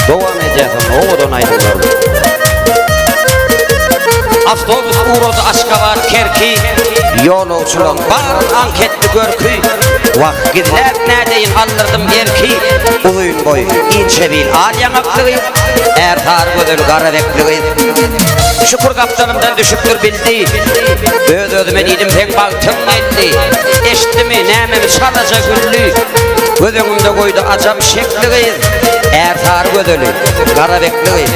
Devam edeceksin, oğudun aydınlar. Avtobus uğradı Aşkabat Kerki, yolcular var anketli görkü. Vakitler neredeyin alırdım erki, uyun boyu ince bil al yanaklığı, ertar gözül kara bekliği. Şükür kaptanımdan düşüktür bildi, ödüme dedim pek baktım geldi. Eşti mi nememi çalacak güllü, gözümde koydu acam şekliği. Ertar gözülü kara bekliği,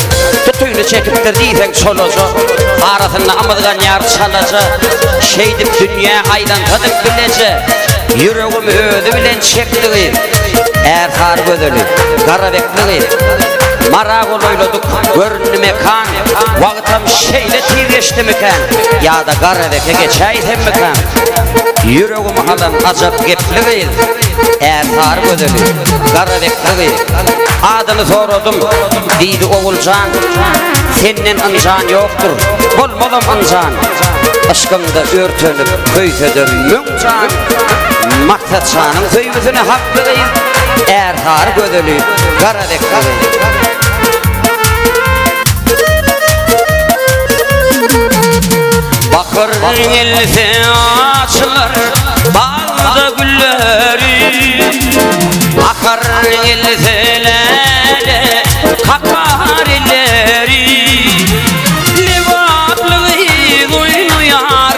tutuyunu çekiptir diysen solucu. Arasında amırgan yar çalacak, şeydip dünya aydan tadıp bilece. Yüreğim ödü bilen çektiği, ertar gözülü kara bekliği. Marak oloyluduk görünü mekan, vakıtam şeyle tirgeçti mekan, ya da kara beke geçeydim mekan. Yüreğimi alan acap gepliği, ertar gözülü kara bekliği. Adını sordum, deydi oğulcan, senin ancan yoktur, bolmalım ancan. Aşkımda örtünüp köytedir mümcan, maksat şanın söylüsüne haklığı, ertar gözülü kara bekliği. Bakır else açılır balda gülleri, akar elselere kakar elleri. Livaplığı duyuyar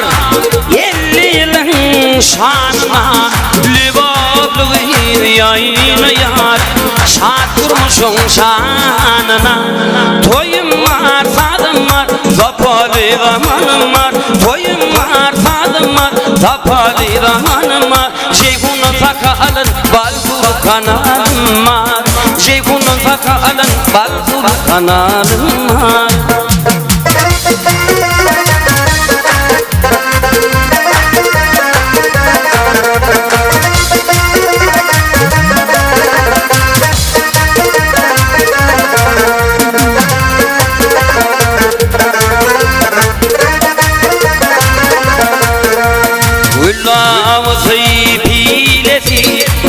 50 yılın şanına, livaplığı yayınıyar şad kurmuşun şanına. Toyum var, sadım var, zapalı zamanım var. Toyum var, sadım var, zapalı zamanım var. Ceyhunun sakalın balkuru kanalım var. Ceyhunun sakalın balkuru kanalım var.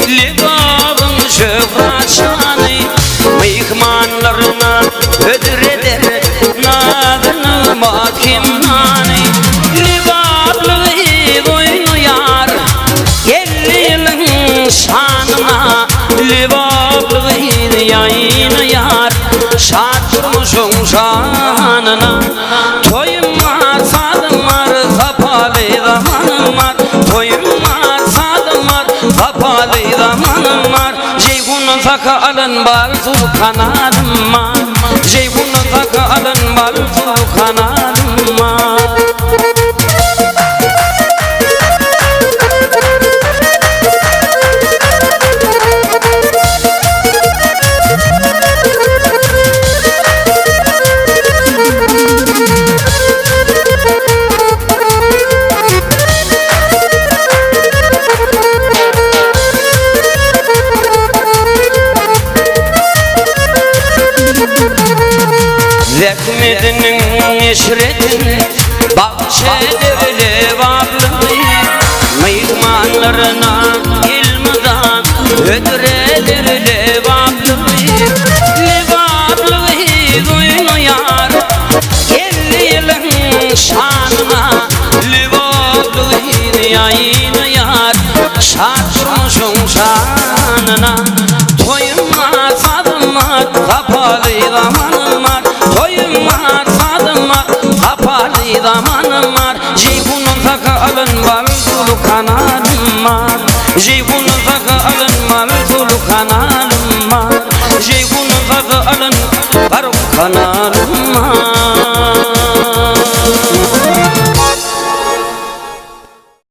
Libabın şöhraşanı mihmanlarına ödreder nadını makimnanı. Libablığı doynuyar 50 yılın şanına, libablığı yayınıyar şad kurmuşun şanına. Toyum var, sadım var, zapalı zamanım var. Toyum var, sadım var, zapalı zamanım var. Ceyhunun sakalın balzulu kanadım var. Ceyhunun sakalın balzulu kanadım var. Zekmedinin eşretini bahçeleri levablığı, mihmanlarına ilmizan ödreleri levablığı. Levablığı duyuyar 50 yılın şanına, levablığı yayınıyar şad kurmuşun şanına. Toyum var, sadım var, zapalı zamanım var. Toyum var, sadım var, zapalı zamanım var. Ceyhunun sakalın balzulu kanalım var. Ceyhunun sakalın balzulu kanalım var. Ceyhunun sakalın baruk kanalım.